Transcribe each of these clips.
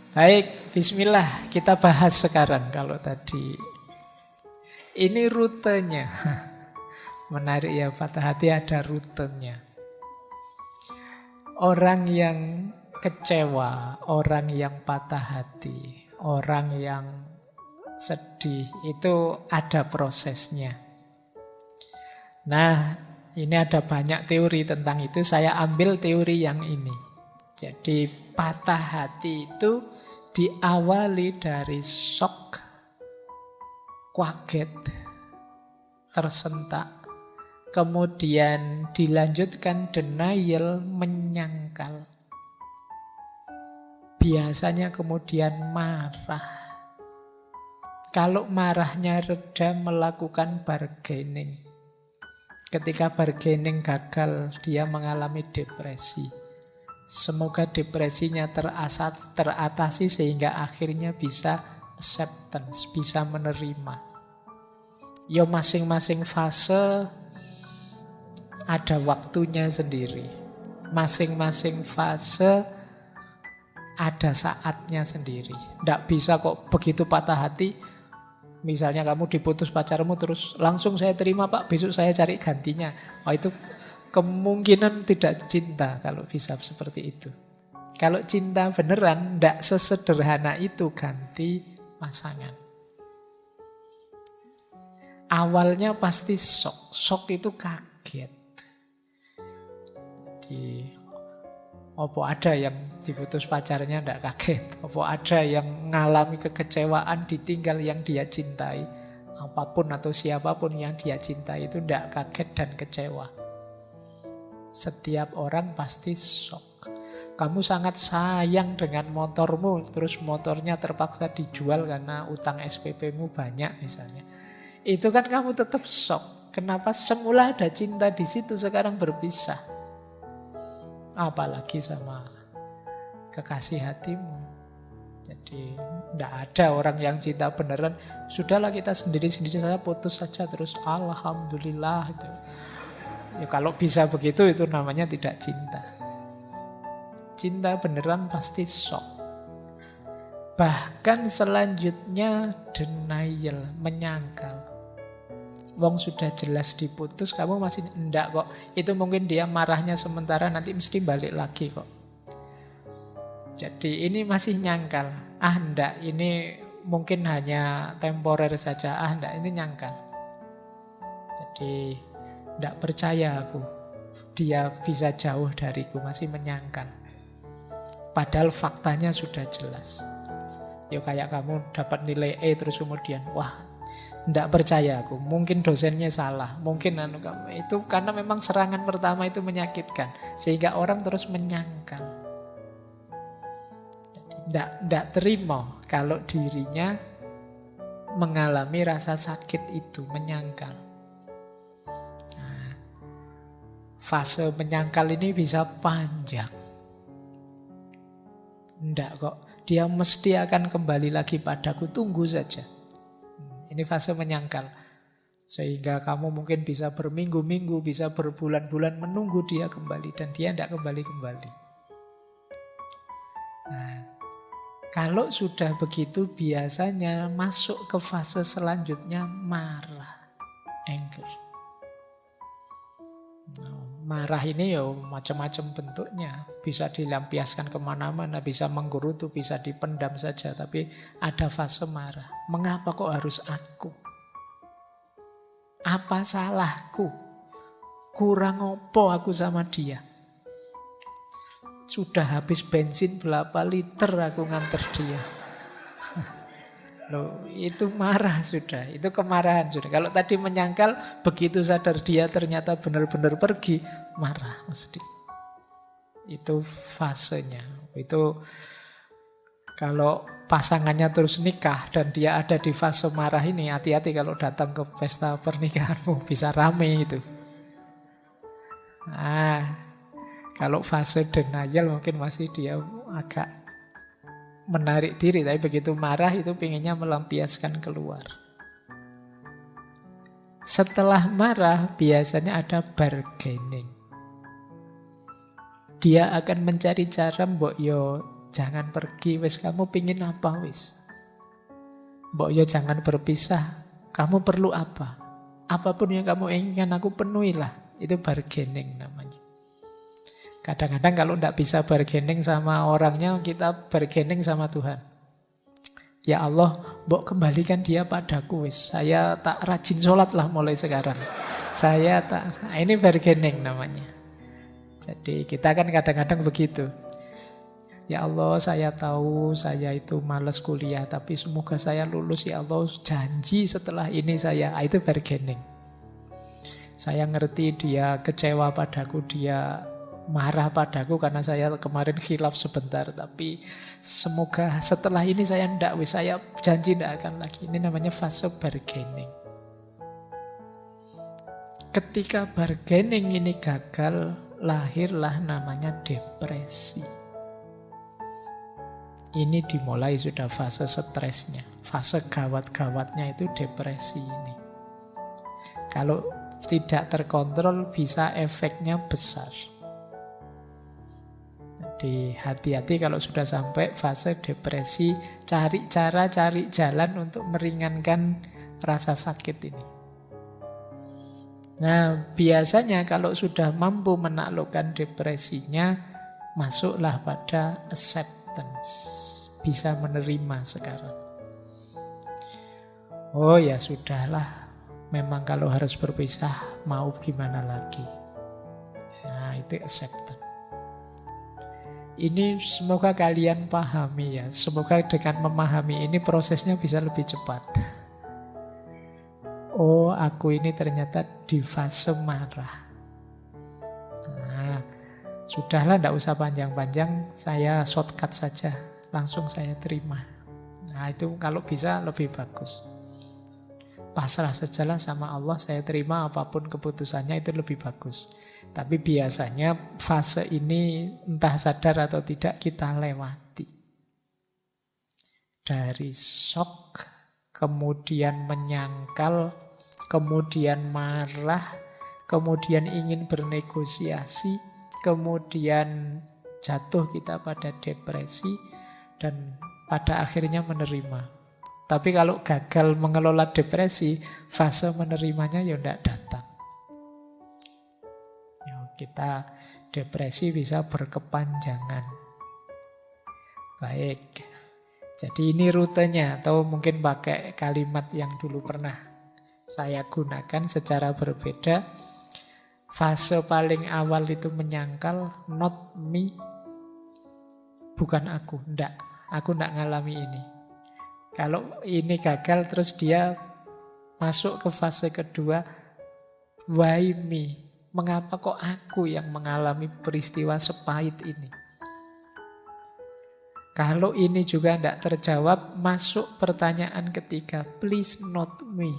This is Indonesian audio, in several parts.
Baik, bismillah. Kita bahas sekarang kalau tadi. Ini rutenya. Menarik ya, patah hati ada rutenya. Orang yang kecewa, orang yang patah hati, orang yang sedih, itu ada prosesnya. Nah, ini ada banyak teori tentang itu. Saya ambil teori yang ini. Jadi patah hati itu diawali dari shock, kaget, tersentak. Kemudian dilanjutkan denial, menyangkal. Biasanya kemudian marah. Kalau marahnya reda, melakukan bargaining. Ketika bargaining gagal, dia mengalami depresi. Semoga depresinya teratasi sehingga akhirnya bisa acceptance, bisa menerima. Ya masing-masing fase ada waktunya sendiri. Masing-masing fase ada saatnya sendiri. Tidak bisa kok begitu patah hati. Misalnya kamu diputus pacarmu terus langsung saya terima pak, besok saya cari gantinya. Oh, itu kemungkinan tidak cinta kalau bisa seperti itu. Kalau cinta beneran tidak sesederhana itu ganti pasangan. Awalnya pasti shock. Shock itu kaget. Apa ada yang diputus pacarnya tidak kaget? Apa ada yang mengalami kekecewaan ditinggal yang dia cintai? Apapun atau siapapun yang dia cintai itu tidak kaget dan kecewa. Setiap orang pasti shock. Kamu sangat sayang dengan motormu, terus motornya terpaksa dijual karena utang SPP-mu banyak misalnya. Itu kan kamu tetap shock. Kenapa semula ada cinta di situ sekarang berpisah? Apalagi sama kekasih hatimu. Jadi tidak ada orang yang cinta beneran. Sudahlah kita sendiri-sendiri saja, putus saja terus alhamdulillah itu. Ya kalau bisa begitu itu namanya tidak cinta. Cinta beneran pasti shock. Bahkan selanjutnya denial, menyangkal. Wong sudah jelas diputus, kamu masih enggak kok. Itu mungkin dia marahnya sementara, nanti mesti balik lagi kok. Jadi ini masih nyangkal. Ah enggak, ini mungkin hanya temporer saja. Ah enggak, ini nyangkal. Jadi enggak percaya aku. Dia bisa jauh dariku, masih menyangkal. Padahal faktanya sudah jelas. Ya kayak kamu dapat nilai E terus kemudian, wah, tidak percaya aku, mungkin dosennya salah, mungkin kamu itu karena memang serangan pertama itu menyakitkan, sehingga orang terus menyangkal. Tidak terima kalau dirinya mengalami rasa sakit itu, menyangkal. Nah, fase menyangkal ini bisa panjang. Tidak kok, dia mesti akan kembali lagi padaku, tunggu saja. Ini fase menyangkal. Sehingga kamu mungkin bisa berminggu-minggu, bisa berbulan-bulan menunggu dia kembali. Dan dia tidak kembali-kembali. Nah, kalau sudah begitu biasanya masuk ke fase selanjutnya marah. Anger. Marah ini ya macam-macam bentuknya. Bisa dilampiaskan kemana-mana, bisa menggerutu, bisa dipendam saja. Tapi ada fase marah. Mengapa kok harus aku? Apa salahku? Kurang apa aku sama dia? Sudah habis bensin berapa liter aku nganter dia. Loh, itu marah sudah, itu kemarahan sudah. Kalau tadi menyangkal, begitu sadar dia ternyata benar-benar pergi, marah mesti. Itu fasenya. Itu kalau pasangannya terus nikah dan dia ada di fase marah ini, hati-hati kalau datang ke pesta pernikahanmu, bisa rame itu. Nah, kalau fase denial mungkin masih dia agak menarik diri, tapi begitu marah itu pengennya melampiaskan keluar. Setelah marah biasanya ada bargaining. Dia akan mencari cara mbok yo Jangan pergi, wis kamu pingin apa wis. Mbok yo jangan berpisah. Kamu perlu apa? Apapun yang kamu inginkan aku penuhilah. Itu bargaining namanya. Kadang-kadang kalau tidak bisa bargaining sama orangnya, kita bargaining sama Tuhan. Ya Allah, mbok kembalikan dia padaku wis. Saya tak rajin sholat lah mulai sekarang. Ini bargaining namanya. Jadi kita kan kadang-kadang begitu. Ya Allah, saya tahu saya itu malas kuliah, tapi semoga saya lulus ya Allah. Janji setelah ini itu bargaining. Saya ngerti dia kecewa padaku, dia marah padaku karena saya kemarin khilaf sebentar, tapi semoga setelah ini saya janji tidak akan lagi. Ini namanya fase bargaining. Ketika bargaining ini gagal, lahirlah namanya depresi. Ini dimulai sudah fase stresnya. Fase gawat-gawatnya itu depresi ini. Kalau tidak terkontrol bisa efeknya besar. Jadi hati-hati kalau sudah sampai fase depresi. Cari cara, cari jalan untuk meringankan rasa sakit ini. Nah, biasanya kalau sudah mampu menaklukkan depresinya, masuklah pada acceptance. Bisa menerima sekarang. Oh ya sudahlah, memang kalau harus berpisah, mau gimana lagi. Nah, itu acceptance. Ini semoga kalian pahami ya. Semoga dengan memahami ini prosesnya bisa lebih cepat. Oh, aku ini ternyata di fase marah. Nah, sudahlah, tidak usah panjang-panjang, saya shortcut saja, langsung saya terima. Nah, itu kalau bisa lebih bagus. Pasrah sajalah sama Allah, saya terima apapun keputusannya, itu lebih bagus. Tapi biasanya fase ini entah sadar atau tidak kita lewati. Dari shock, kemudian menyangkal, kemudian marah, kemudian ingin bernegosiasi, kemudian jatuh kita pada depresi, dan pada akhirnya menerima. Tapi kalau gagal mengelola depresi, fase menerimanya ya tidak datang. Ya, kita depresi bisa berkepanjangan. Baik, jadi ini rutenya, atau mungkin pakai kalimat yang dulu pernah saya gunakan secara berbeda. Fase paling awal itu menyangkal, not me, bukan aku, aku tidak ngalami ini. Kalau ini gagal terus dia masuk ke fase kedua, why me? Mengapa kok aku yang mengalami peristiwa sepahit ini? Kalau ini juga tidak terjawab, masuk pertanyaan ketiga, please not me.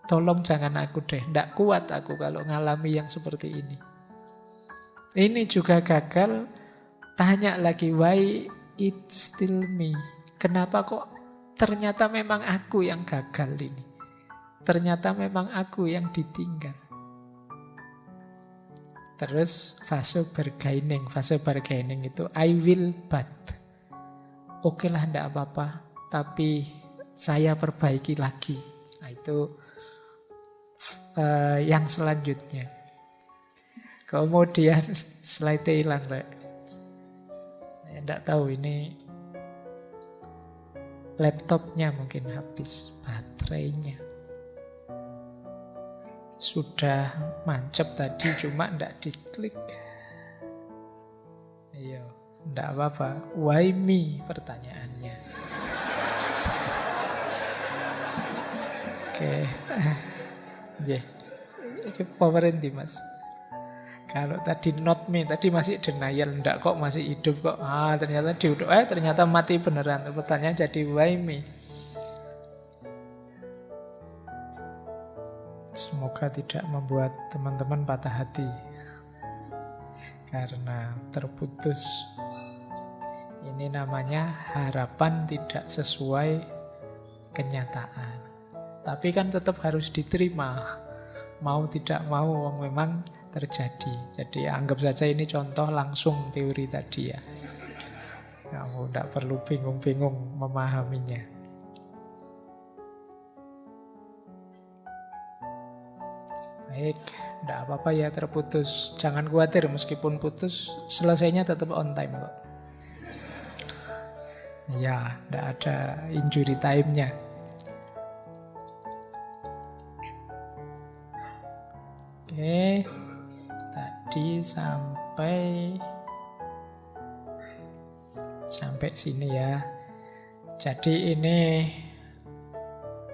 Tolong jangan aku deh, tidak kuat aku kalau ngalami yang seperti ini. Ini juga gagal, tanya lagi, why it still me? Kenapa kok ternyata memang aku yang gagal ini? Ternyata memang aku yang ditinggal. Terus fase bargaining. Fase bargaining itu I will but. Oke lah, tidak apa-apa, tapi saya perbaiki lagi. Nah, itu yang selanjutnya. Kemudian slide-nya hilang, Rek. Saya tidak tahu ini laptopnya mungkin habis baterainya. Sudah mancep tadi, cuma tidak diklik. Iya, tidak apa-apa. Why me? Pertanyaannya. Oke. Yeah. Ini powerin di Mas. Kalau tadi not me, tadi masih denial, enggak kok masih hidup kok. Ternyata diudah, ternyata mati beneran. Pertanyaan jadi why me? Semoga tidak membuat teman-teman patah hati karena terputus. Ini namanya harapan tidak sesuai kenyataan. Tapi kan tetap harus diterima. Mau tidak mau memang terjadi. Jadi anggap saja ini contoh langsung teori tadi ya. Kamu tidak perlu bingung-bingung memahaminya. Baik, tidak apa-apa ya terputus. Jangan khawatir, meskipun putus, selesainya tetap on time kok. Ya, tidak ada injury time-nya. Oke, tadi sampai sini ya. Jadi ini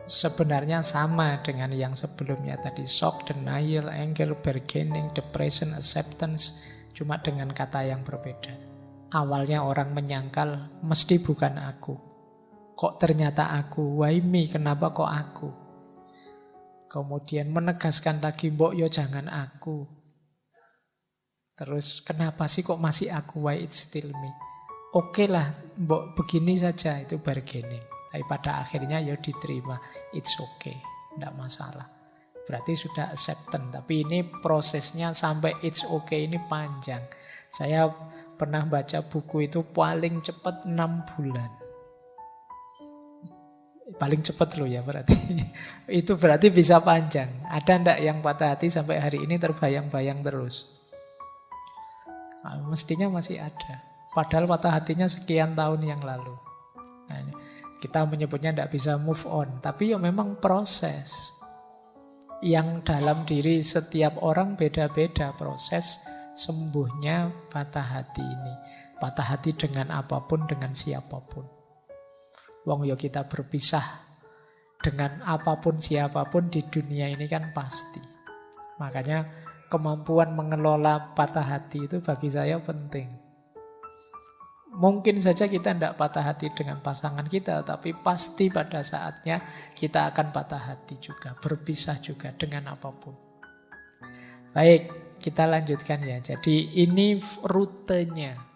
sebenarnya sama dengan yang sebelumnya tadi. Shock, denial, anger, bargaining, depression, acceptance. Cuma dengan kata yang berbeda. Awalnya orang menyangkal, mesti bukan aku. Kok ternyata aku? Why me? Kenapa kok aku? Kemudian menegaskan lagi, mbok yo jangan aku. Terus kenapa sih kok masih aku? Why it's still me? Oke lah, mbok begini saja, itu bargaining. Tapi pada akhirnya ya diterima. It's okay, tidak masalah. Berarti sudah acceptance. Tapi ini prosesnya sampai it's okay ini panjang. Saya pernah baca buku itu paling cepat 6 bulan. Paling cepat loh ya berarti. Itu berarti bisa panjang. Ada ndak yang patah hati sampai hari ini terbayang-bayang terus? Nah, mestinya masih ada. Padahal patah hatinya sekian tahun yang lalu. Nah, kita menyebutnya ndak bisa move on. Tapi ya memang proses. Yang dalam diri setiap orang beda-beda proses sembuhnya patah hati ini. Patah hati dengan apapun, dengan siapapun. Wong yo kita berpisah dengan apapun siapapun di dunia ini kan pasti. Makanya kemampuan mengelola patah hati itu bagi saya penting. Mungkin saja kita tidak patah hati dengan pasangan kita, tapi pasti pada saatnya kita akan patah hati juga, berpisah juga dengan apapun. Baik, kita lanjutkan ya. Jadi ini rutenya.